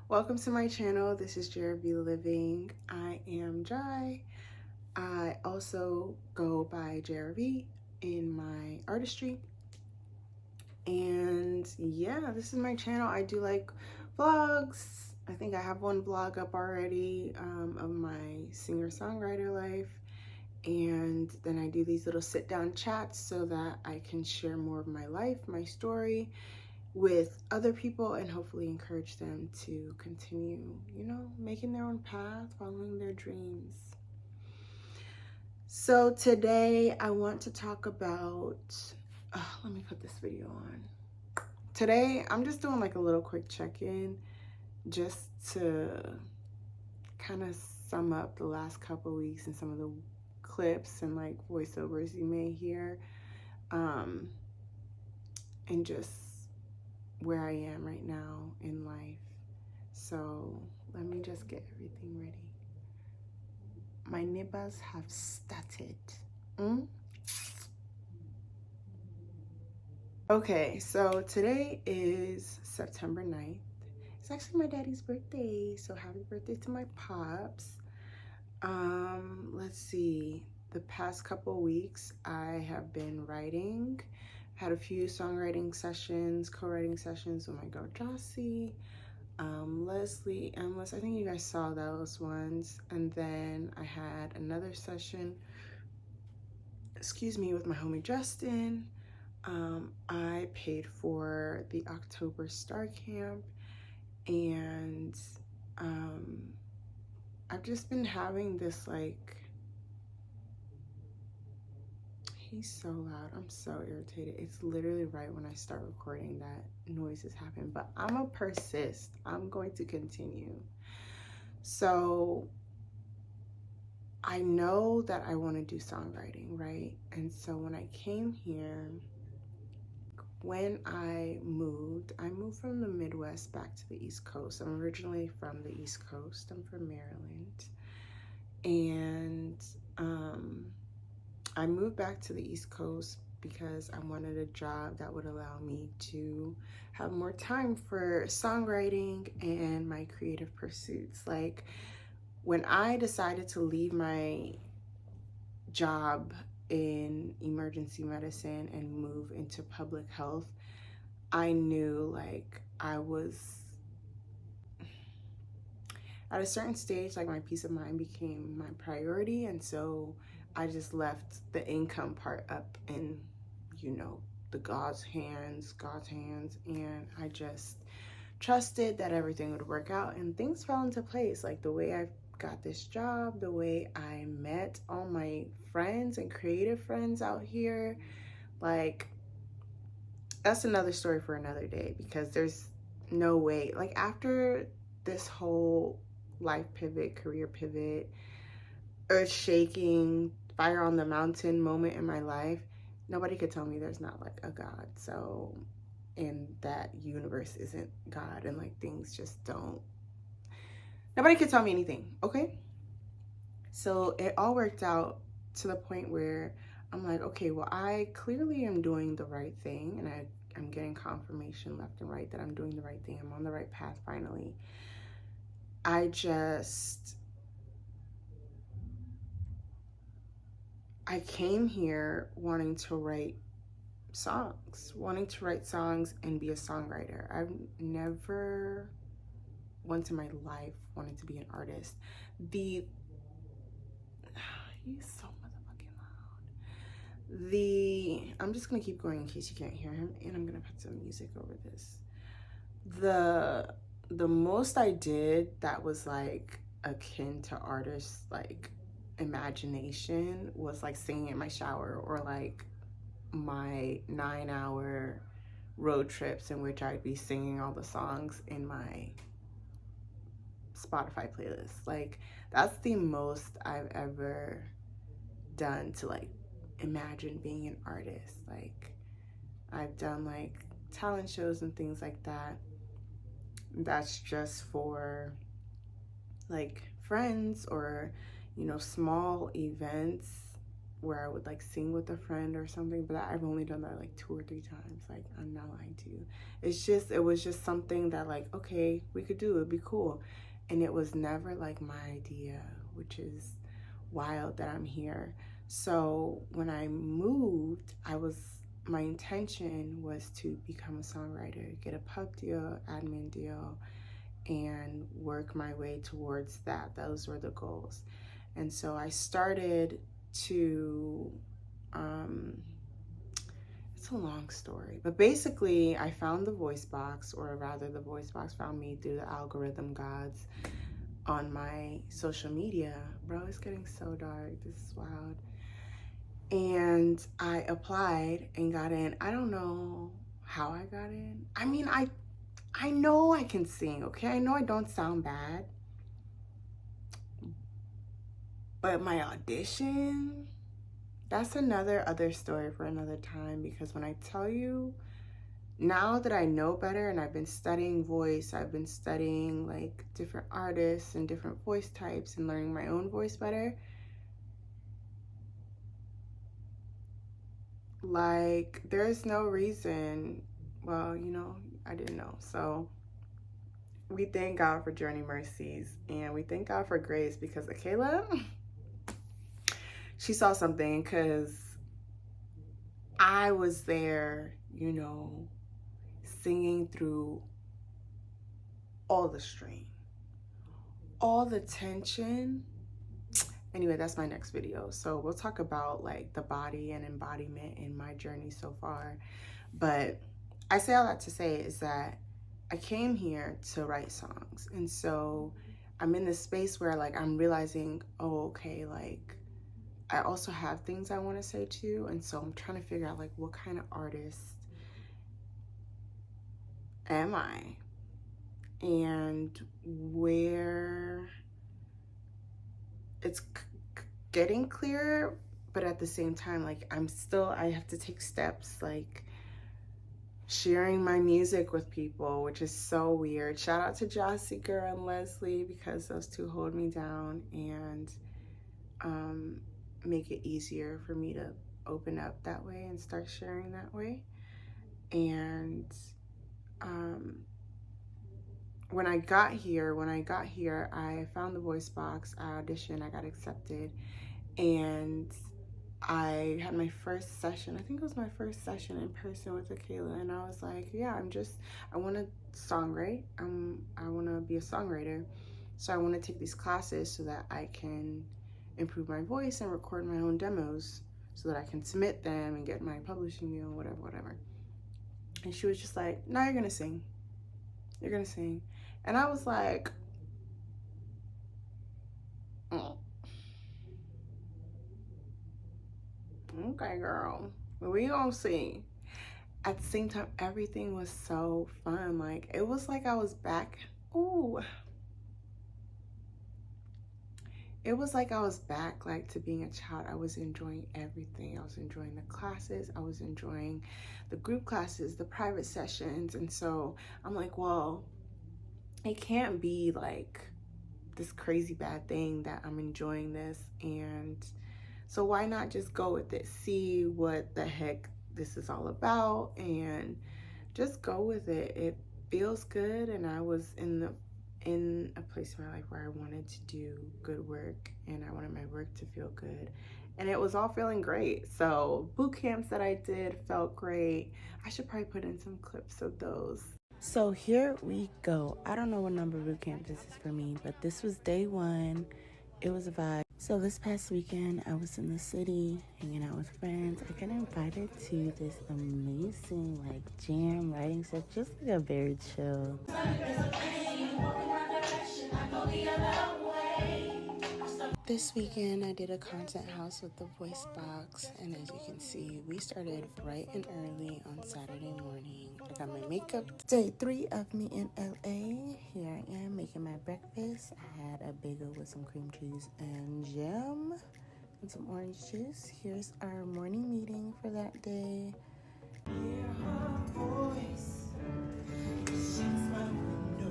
Welcome to my channel. This is JRV Living. I am Jai. I also go by JRV in my artistry. And yeah, this is my channel. I do like vlogs. I think I have one vlog up already of my singer-songwriter life. And then I do these little sit-down chats so that I can share more of my life, my story, with other people and hopefully encourage them to continue, making their own path, following their dreams. So today I want to talk about, let me put this video on. Today I'm just doing like a little quick check-in just to kind of sum up the last couple weeks and some of the clips and like voiceovers you may hear, and just where I am right now in life. So let me just get everything ready. My neighbors have started. Okay, so today is September 9th. It's actually my daddy's birthday, so happy birthday to my pops. Let's see. The past couple weeks I have been writing. Had a few songwriting sessions, co-writing sessions with my girl Jossie, Leslie, Emlis. I think you guys saw those ones. And then I had another session, with my homie Justin. I paid for the October Star Camp, and I've just been having this like, he's so loud. I'm so irritated. It's literally right when I start recording that noises happen, but I'm gonna persist. I'm going to continue. So I know that I want to do songwriting, right? And so when I came here, when I moved from the Midwest back to the East Coast. I'm originally from the East Coast. I'm from Maryland. And I moved back to the East Coast because I wanted a job that would allow me to have more time for songwriting and my creative pursuits. Like when I decided to leave my job in emergency medicine and move into public health, I knew like I was at a certain stage, like my peace of mind became my priority. And so I just left the income part up in, the God's hands, and I just trusted that everything would work out, and things fell into place. Like the way I got this job, the way I met all my friends and creative friends out here, like that's another story for another day, because there's no way, like after this whole life pivot, career pivot, earth shaking, fire on the mountain moment in my life, nobody could tell me there's not like a God. So, and that universe isn't God, and like things just don't, nobody could tell me anything, okay? So it all worked out to the point where I'm like, okay, well, I clearly am doing the right thing, and I'm getting confirmation left and right that I'm doing the right thing. I'm on the right path finally. I came here wanting to write songs and be a songwriter. I've never once in my life wanted to be an artist. He's so motherfucking loud. I'm just gonna keep going in case you can't hear him, and I'm gonna put some music over this. The most I did that was like akin to artists like imagination was like singing in my shower, or like my 9-hour road trips in which I'd be singing all the songs in my Spotify playlist. Like that's the most I've ever done to like imagine being an artist. Like I've done like talent shows and things like that. That's just for like friends, or small events, where I would like sing with a friend or something, but I've only done that like 2 or 3 times. Like, I'm not lying to you. It was just something that like, okay, we could do, it'd be cool. And it was never like my idea, which is wild that I'm here. So when I moved, my intention was to become a songwriter, get a pub deal, admin deal, and work my way towards that. Those were the goals. And so I started to, it's a long story, but basically I found the voice box, or rather the voice box found me through the algorithm gods on my social media. Bro, it's getting so dark. This is wild. And I applied and got in. I don't know how I got in. I mean, I know I can sing, okay? I know I don't sound bad. But my audition, that's other story for another time, because when I tell you, now that I know better and I've been studying voice, I've been studying like different artists and different voice types and learning my own voice better, like there's no reason, well, you know, I didn't know. So we thank God for journey mercies, and we thank God for grace, because Akela, she saw something, because I was there, you know, singing through all the strain, all the tension. Anyway, that's my next video. So we'll talk about like the body and embodiment in my journey so far. But I say all that to say is that I came here to write songs. And so I'm in this space where like I'm realizing, oh, okay, like I also have things I want to say too. And so I'm trying to figure out like what kind of artist am I? And where it's getting clearer, but at the same time, like I have to take steps, like sharing my music with people, which is so weird. Shout out to Josh Seeker and Leslie, because those two hold me down and make it easier for me to open up that way and start sharing that way. And when I got here, I found the voice box, I auditioned, I got accepted, and I had my first session. I think it was my first session in person with Akela, and I was like, yeah, I want to songwrite. I want to be a songwriter. So I want to take these classes so that I can improve my voice and record my own demos so that I can submit them and get my publishing deal, whatever. And she was just like, no, you're going to sing. You're going to sing. And I was like, oh. Okay, girl, we gonna see. At the same time, everything was so fun. Like, it was like I was back. Ooh. It was like I was back, like, to being a child. I was enjoying everything. I was enjoying the classes. I was enjoying the group classes, the private sessions. And so I'm like, well, it can't be like this crazy bad thing that I'm enjoying this. And so why not just go with it, see what the heck this is all about, and just go with it. It feels good, and I was in a place in my life where I wanted to do good work, and I wanted my work to feel good, and it was all feeling great. So boot camps that I did felt great. I should probably put in some clips of those. So here we go. I don't know what number boot camp this is for me, but this was day 1. It was a vibe. So this past weekend, I was in the city hanging out with friends. I got invited to this amazing like jam writing set, just like a very chill. This weekend, I did a content house with the voice box, and as you can see, we started bright and early on Saturday morning. I got my makeup. Day 3 of me in LA. Here I am making my breakfast. I had a bagel with some cream cheese and jam and some orange juice. Here's our morning meeting for that day. Hear her voice, she's my window,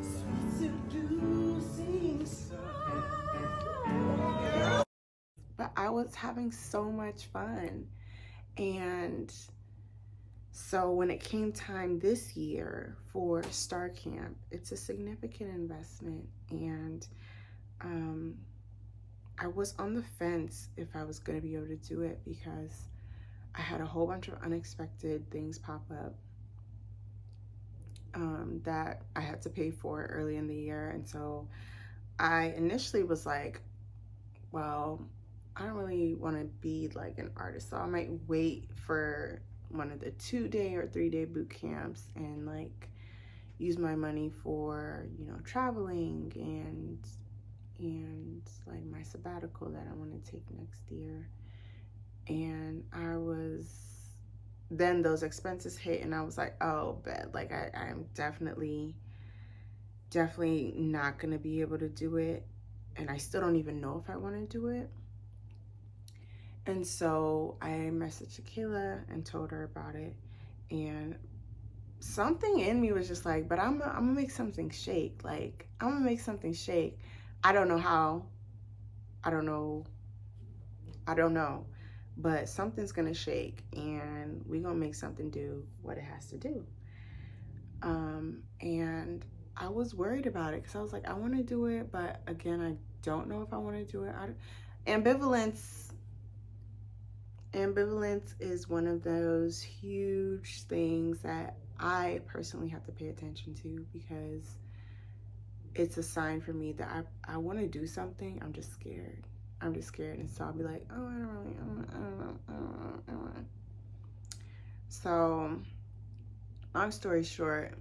sweet seducing song. But I was having so much fun. And so when it came time this year for Star Camp, it's a significant investment. And I was on the fence if I was going to be able to do it because I had a whole bunch of unexpected things pop up that I had to pay for early in the year. And so I initially was like, well, I don't really want to be like an artist, so I might wait for one of the 2-day or 3-day boot camps and like use my money for, you know, traveling and like my sabbatical that I want to take next year. And then those expenses hit and I was like, oh, bet, like I'm definitely not gonna be able to do it, and I still don't even know if I want to do it. And so I messaged Kayla and told her about it, and something in me was just like, but I'm gonna make something shake. Like, I'm gonna make something shake. I don't know how. I don't know, but something's gonna shake, and we're gonna make something do what it has to do. And I was worried about it because I was like, I want to do it, but again, I don't know if I want to do it. Ambivalence is one of those huge things that I personally have to pay attention to because it's a sign for me that I want to do something. I'm just scared. And so I'll be like, oh, I don't know. So long story short,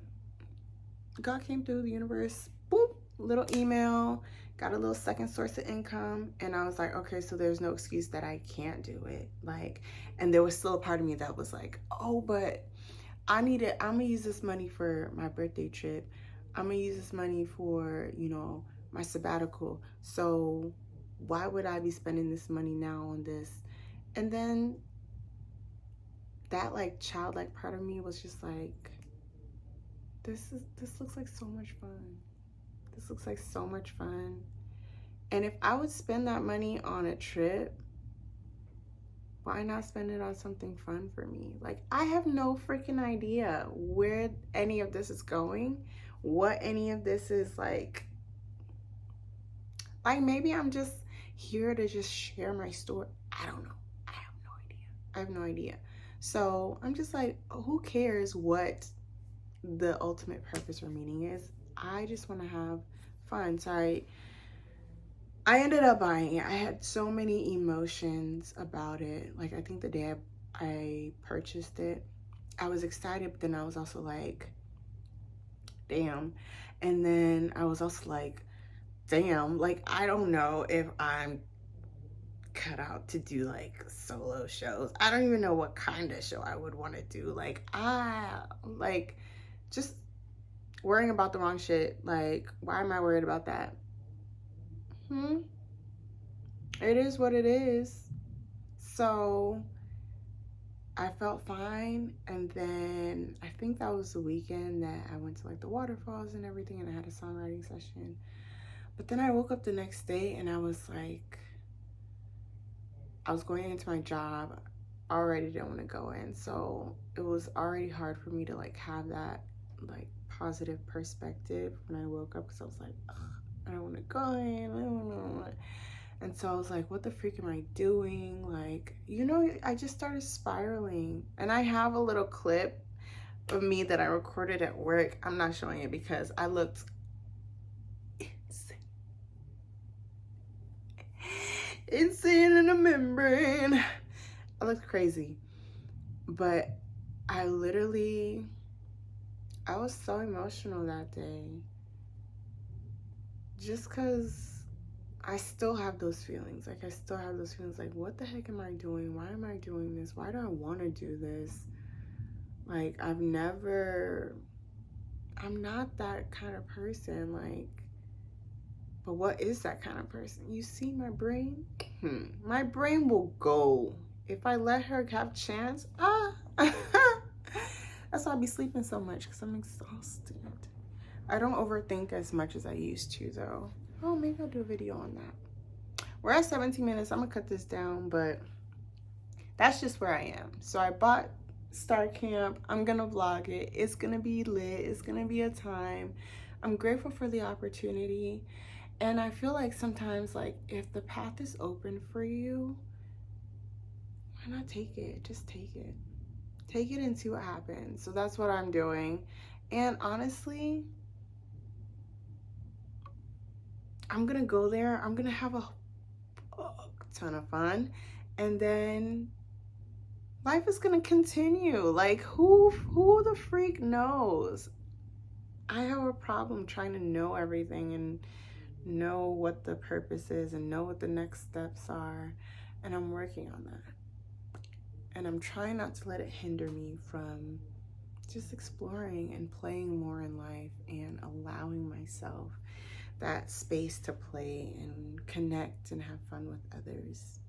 God came through, the universe, boop, little email, got a little second source of income, and I was like, okay, so there's no excuse that I can't do it. Like, and there was still a part of me that was like, oh, but I'm gonna use this money for my birthday trip. I'm gonna use this money for, you know, my sabbatical. So why would I be spending this money now on this? And then that like childlike part of me was just like, this looks like so much fun. This looks like so much fun. And if I would spend that money on a trip, why not spend it on something fun for me? Like, I have no freaking idea where any of this is going, what any of this is like maybe I'm just here to just share my story. I don't know. I have no idea. So I'm just like, who cares what the ultimate purpose or meaning is? I just want to have fun. So I ended up buying it. I had so many emotions about it. Like, I think the day I purchased it, I was excited, but then I was also like, damn. And then I was also like, damn, like, I don't know if I'm cut out to do like solo shows. I don't even know what kind of show I would want to do. Like, just worrying about the wrong shit. Like, why am I worried about that? It is what it is. So I felt fine, and then I think that was the weekend that I went to like the waterfalls and everything, and I had a songwriting session. But then I woke up the next day and I was like, I was going into my job, I already didn't want to go in, so it was already hard for me to like have that like positive perspective when I woke up, because I was like, I don't want to go in. And so I was like, what the freak am I doing? Like, you know, I just started spiraling. And I have a little clip of me that I recorded at work. I'm not showing it because I looked insane in a membrane. I looked crazy. But I was so emotional that day. Just because I still have those feelings. Like, I still have those feelings like, what the heck am I doing? Why am I doing this? Why do I want to do this? Like, I'm not that kind of person. Like, but what is that kind of person? You see my brain? My brain will go. If I let her have chance, that's why I be sleeping so much, because I'm exhausted. I don't overthink as much as I used to, though. Oh, maybe I'll do a video on that. We're at 17 minutes. I'm gonna cut this down, but that's just where I am. So I bought Star Camp. I'm gonna vlog it. It's gonna be lit. It's gonna be a time. I'm grateful for the opportunity. And I feel like sometimes, like, if the path is open for you, why not take it? Just take it. Take it and see what happens. So that's what I'm doing. And honestly, I'm gonna go there. I'm gonna have a ton of fun. And then life is gonna continue. Like, who the freak knows? I have a problem trying to know everything and know what the purpose is and know what the next steps are. And I'm working on that. And I'm trying not to let it hinder me from just exploring and playing more in life and allowing myself that space to play and connect and have fun with others.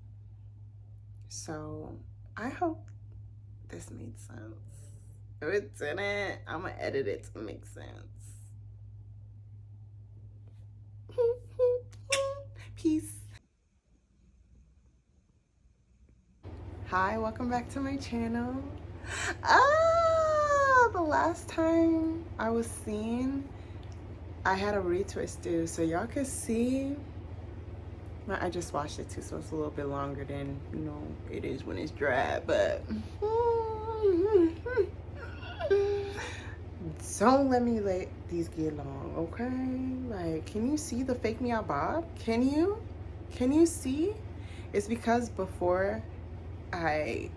So I hope this made sense. If it didn't, I'm gonna edit it to make sense. Peace. Hi, welcome back to my channel. The last time I was seen, I had a retwist due, so y'all could see. I just washed it too, so it's a little bit longer than, you know, it is when it's dry, but don't let me let these get long, okay? Like, can you see the fake me out bob? Can you see? It's because before I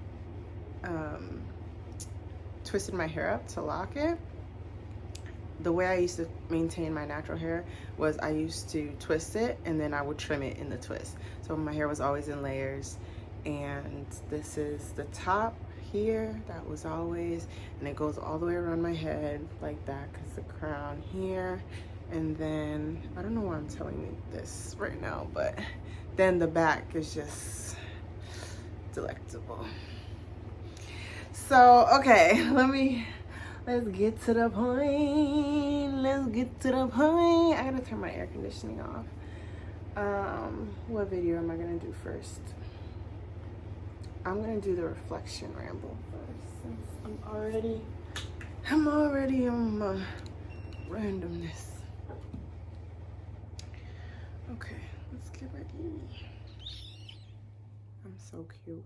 twisted my hair up to lock it, the way I used to maintain my natural hair was I used to twist it and then I would trim it in the twist. So my hair was always in layers, and this is the top here that was always, and it goes all the way around my head like that because the crown here, and then I don't know why I'm telling you this right now, but then the back is just delectable. So okay, let's get to the point. Let's get to the point. I gotta turn my air conditioning off. What video am I gonna do first? I'm gonna do the reflection ramble first, since I'm already on my randomness. Okay, let's get ready. I'm so cute.